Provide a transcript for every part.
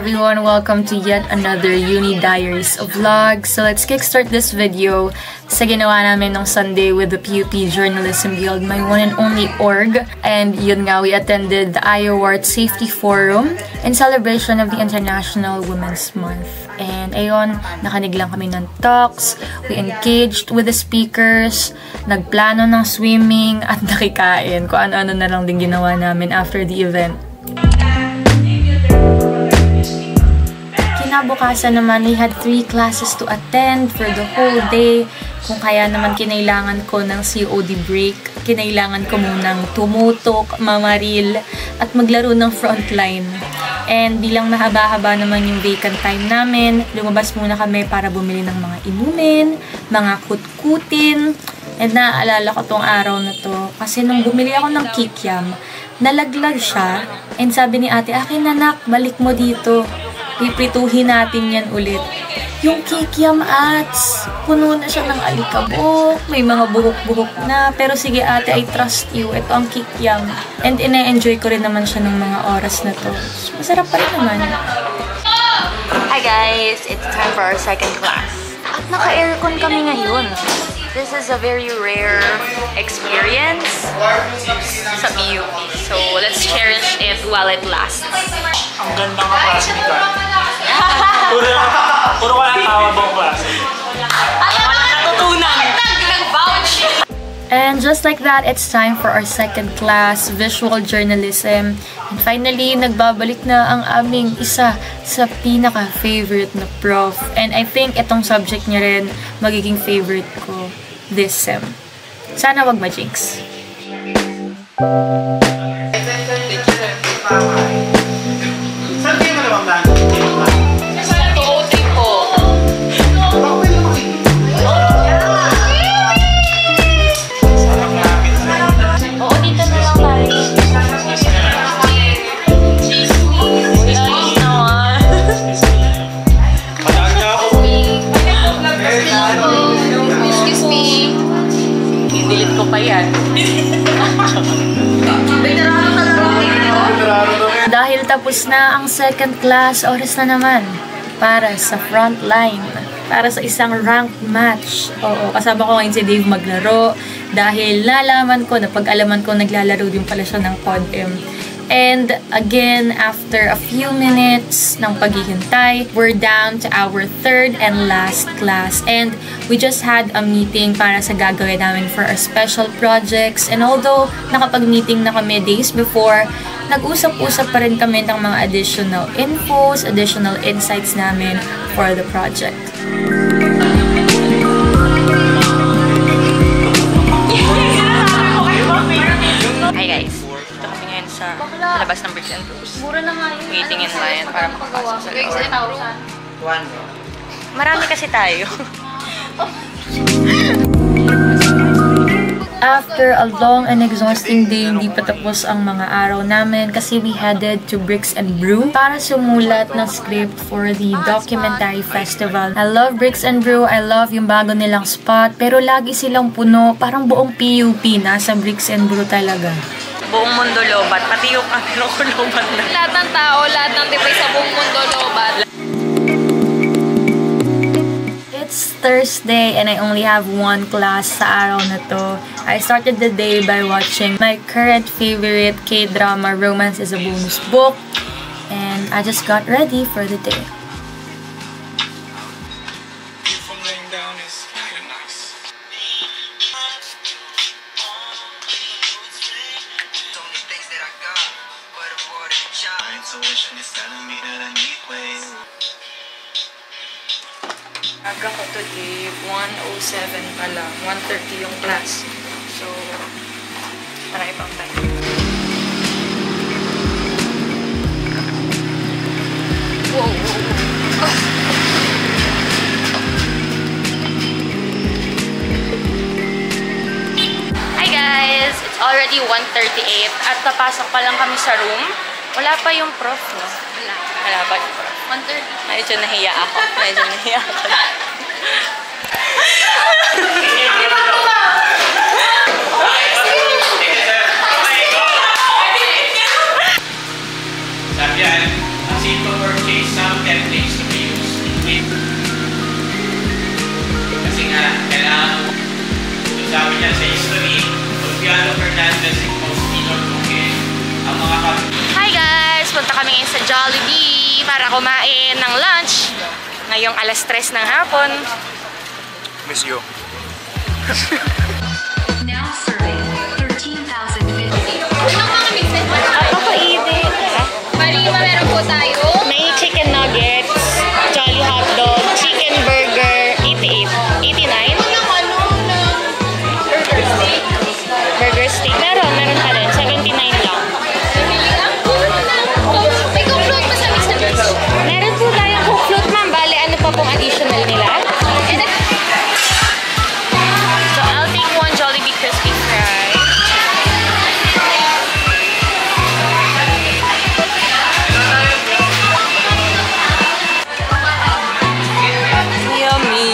everyone, welcome to yet another Uni Diaries vlog. So let's kickstart this video sa ginawa namin nung Sunday with the PUP Journalism Guild, my one and only org. And yun nga, we attended the IOART Safety Forum in celebration of the International Women's Month. And ayun, nakinig lang kami ng talks, we engaged with the speakers, nagplano ng swimming, at nakikain. Kung ano-ano na lang din ginawa namin after the event. Kinabukasan naman, we had 3 classes to attend for the whole day. Kung kaya naman kinailangan ko ng COD break, kinailangan ko munang tumutok, mamaril, at maglaro ng frontline. And bilang mahaba-haba naman yung vacant time namin, lumabas muna kami para bumili ng mga inumin, mga kutkutin. And naaalala ko tong araw na to kasi nung bumili ako ng kikiam, nalaglag siya. And sabi ni ate, akin anak, balik mo dito. Piprituhin natin yan ulit. Yung kikiam ats, puno na siya ng alikabok, may mga buhok-buhok na. Pero sige ate, I trust you. Ito ang kikiam. And ina-enjoy ko rin naman siya ng mga oras na to. Masarap pa rin naman. Hi guys! It's time for our second class. At naka-aircon kami ngayon. This is a very rare experience sa PUP. So let's cherish it while it lasts. Ang ganda nga klase ni God. Puro ka lang tawa bang klase. Alam mo natutunan! Nag-vouch! And just like that, it's time for our second class, Visual Journalism. And finally, nagbabalik na ang aming isa sa pinaka-favorite na prof. And I think itong subject niya rin magiging favorite ko this sem. Sana wag ma-jinx. Saan kayo malamang lang? Sa 203 po. Oo, dito na lang tayo. Pataan niya ako. Excuse me. Didelete ko pa yan. Dahil tapos na ang second class, oras na naman para sa front line. Para sa isang ranked match. Oo, kasama ko ngayon si Dave maglaro dahil nalaman ko, napag-alaman ko naglalaro din pala siya ng COD-M. And again, after a few minutes ng paghihintay, we're down to our third and last class. And we just had a meeting para sa gagawin namin for our special projects. And although nakapag-meeting na kami days before, nag-usap-usap pa rin kami ng mga additional infos, additional insights namin for the project. Hi guys. Ito kami ngayon sa labas ng Bricks and Brews. Waiting in line para makapasok sa loob. Marami kasi tayo. After a long and exhausting day, hindi pa tapos ang mga araw namin kasi we headed to Bricks and Brew para sumulat ng script for the documentary festival. I love Bricks and Brew, I love yung bago nilang spot, pero lagi silang puno, parang buong PUP nasa Bricks and Brew talaga. Buong mundo lobat, pati yung ano ko lobat na. Lahat ng tao, lahat ng tibay sa buong mundo lobat. It's Thursday and I only have 1 class sa araw na to. I started the day by watching my current favorite K-drama, Romance is a Bonus Book. And I just got ready for the day. Aga ko today, 1:07 pa lang. 1:30 yung class. So, marami pang time. Whoa, whoa, whoa. Oh. Hi guys! It's already 1:38 at papasok pa lang kami sa room. Wala pa yung prof, no? Wala pa yung prof. 1:30. Medyo nahiya ako. Sabi yan, ang simple work case Jollibee para kumain ng lunch. Ngayong alas 3 ng hapon. Miss you. Now serving 13,050. Napakainit. Marima, meron po tayo. May chicken nuggets, Jolly hotdog, chicken burger, 88, 89. Burger steak. Burger steak. Meron pa rin. 79 lang. May co-float pa sa mix. Meron po tayong Coke float, ma'am. Bale, ano pa pong additional nila? So, I'll take one Jollibee crispy fry. Yummy!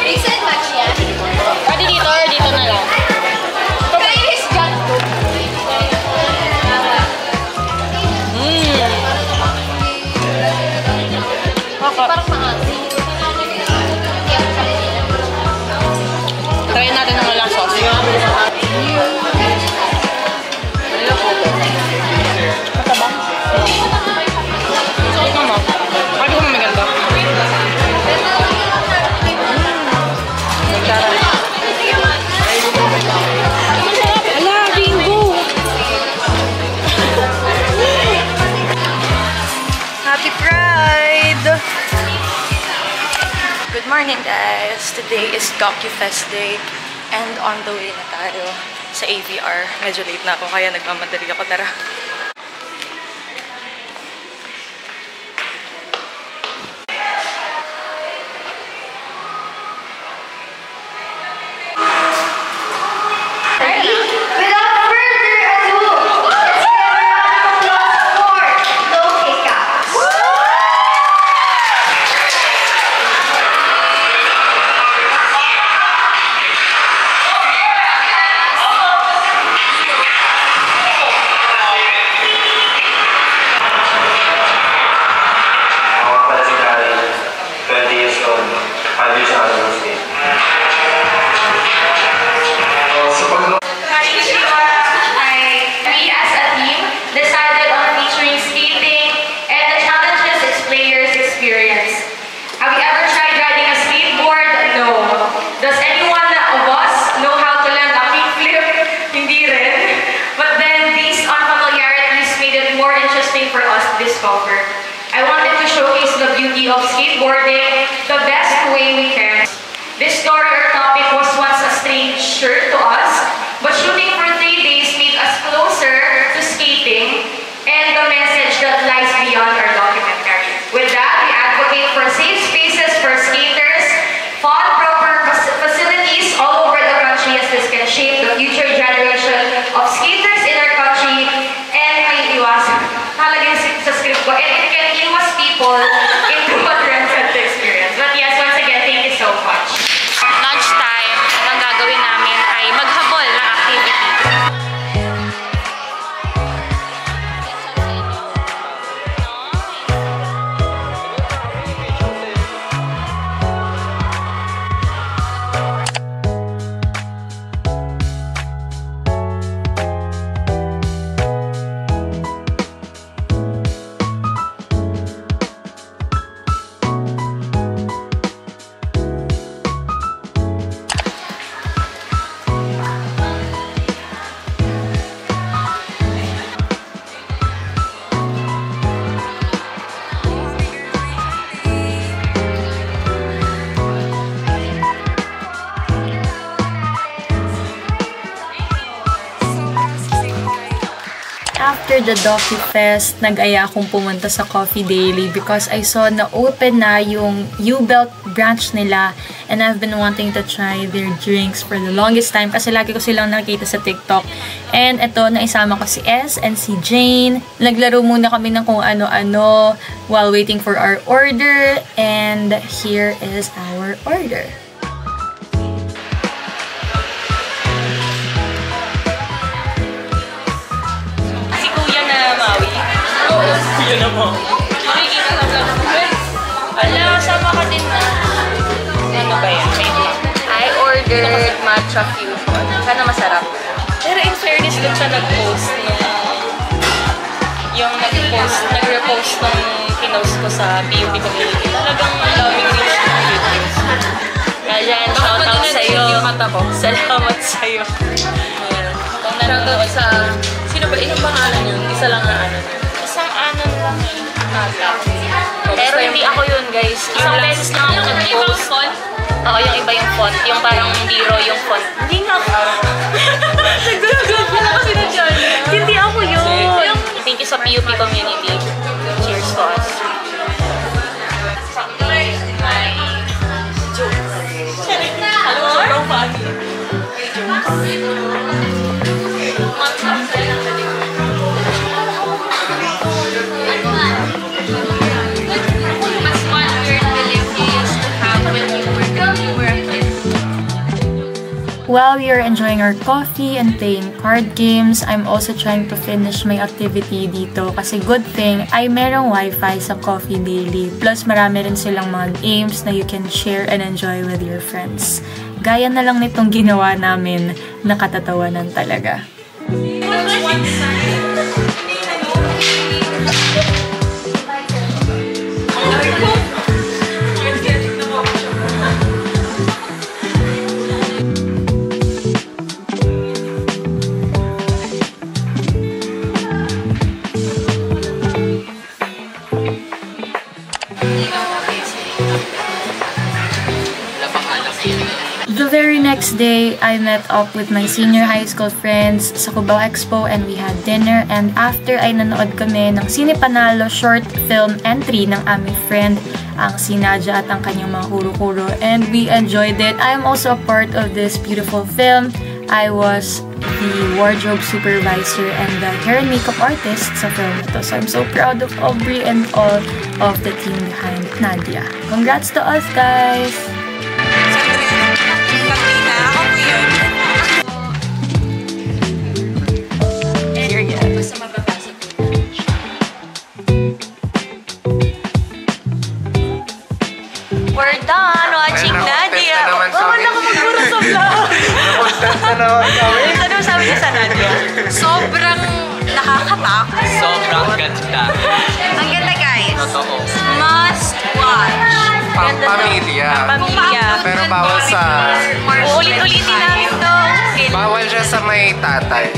Mix and match yan. Pwede dito or dito na lang? Kaya is got to. Parang maansi. Try natin ng walang sauce. Matabang? Ito mo. Sabi ko maganda. Ala, bingo! Happy Pride! Good morning, guys! Today is DocuFest Day and on the way na tayo sa AVR. Medyo late na ako kaya nagmamadali ako. Tara! Without further ado, let's give a round of applause for Low Kickouts. Basically, 20 years old, 5 years out of the state. We as a team decided on featuring skating and the challenges its players experience. Have you ever tried riding a skateboard? No. Does anyone of us know how to land a kickflip? Hindi rin. But then these unfamiliarities made it more interesting for us to discover. I wanted to showcase the beauty of skateboarding the best way we can. This story or topic was once a stranger to us, but shooting for 3 days made us closer to skating and the message that lies beyond our documentary. With that, we advocate for safe spaces for skaters, fun, proper facilities all over the country as this can shape the future generation of skaters in our country and may iwas, halagay sa script ko, and it can iwas people into what Renfred to experience. But yes, once again, thank you so much. Lunchtime, ang gagawin namin ay maghabol ng activity. After the DocuFest, nag-aya akong pumunta sa Coffee Daily because I saw na open na yung U-Belt branch nila and I've been wanting to try their drinks for the longest time kasi lagi ko silang nakikita sa TikTok. And ito, naisama ko si S and si Jane. Naglaro muna kami ng kung ano-ano while waiting for our order and here is our order. Kuya na mo. Makikita sa vlog. Ala, sama ka din na. Ano ba siya fusion. Sana masarap. Pero in fairness, dun siya nag-post nag-repost nung pinost ko sa PUP community. Talagang daming reach ng videos. Rajan, shoutout sa'yo. Salamat sa'yo. Shoutout sa... Sino ba? Ilang pangalan yun? Isa lang na ano? Isang anon lang Pero hindi ako yun, guys. Isang beses lang ako nag-post. font? Oo, yung iba yung font. Yung parang biro yung font. Hindi nga ako. Nag-good pala kasi na dyan. Hindi ako yun. Thank you sa PUP community. Cheers to us. Sobrang funny. While we are enjoying our coffee and playing card games, I'm also trying to finish my activity dito kasi good thing ay merong wifi sa Coffee Daily. Plus marami rin silang mga games na you can share and enjoy with your friends. Gaya na lang nitong ginawa namin, nakatatawanan talaga. The very next day, I met up with my senior high school friends sa Cubao Expo and we had dinner, and after ay nanood kami ng Sine Panalo short film entry ng aming friend, ang si Nadia at ang kanyang mga huro-huro, and we enjoyed it. I am also a part of this beautiful film. I was the wardrobe supervisor and the hair and makeup artist sa film ito. So I'm so proud of Aubrey and all of the team behind Nadia. Congrats to us, guys! We're done watching Nadia. Bawal na ako magburo sa vlog. Ano sabi niya sa Nadia? Sobrang nakakatakot. Sobrang ganda. Ang ganda, guys. Totoo. Must watch. Pamilya. Pamilya. Pero bawal sa... Uulit-ulitin namin to. Bawal siya sa may tatay.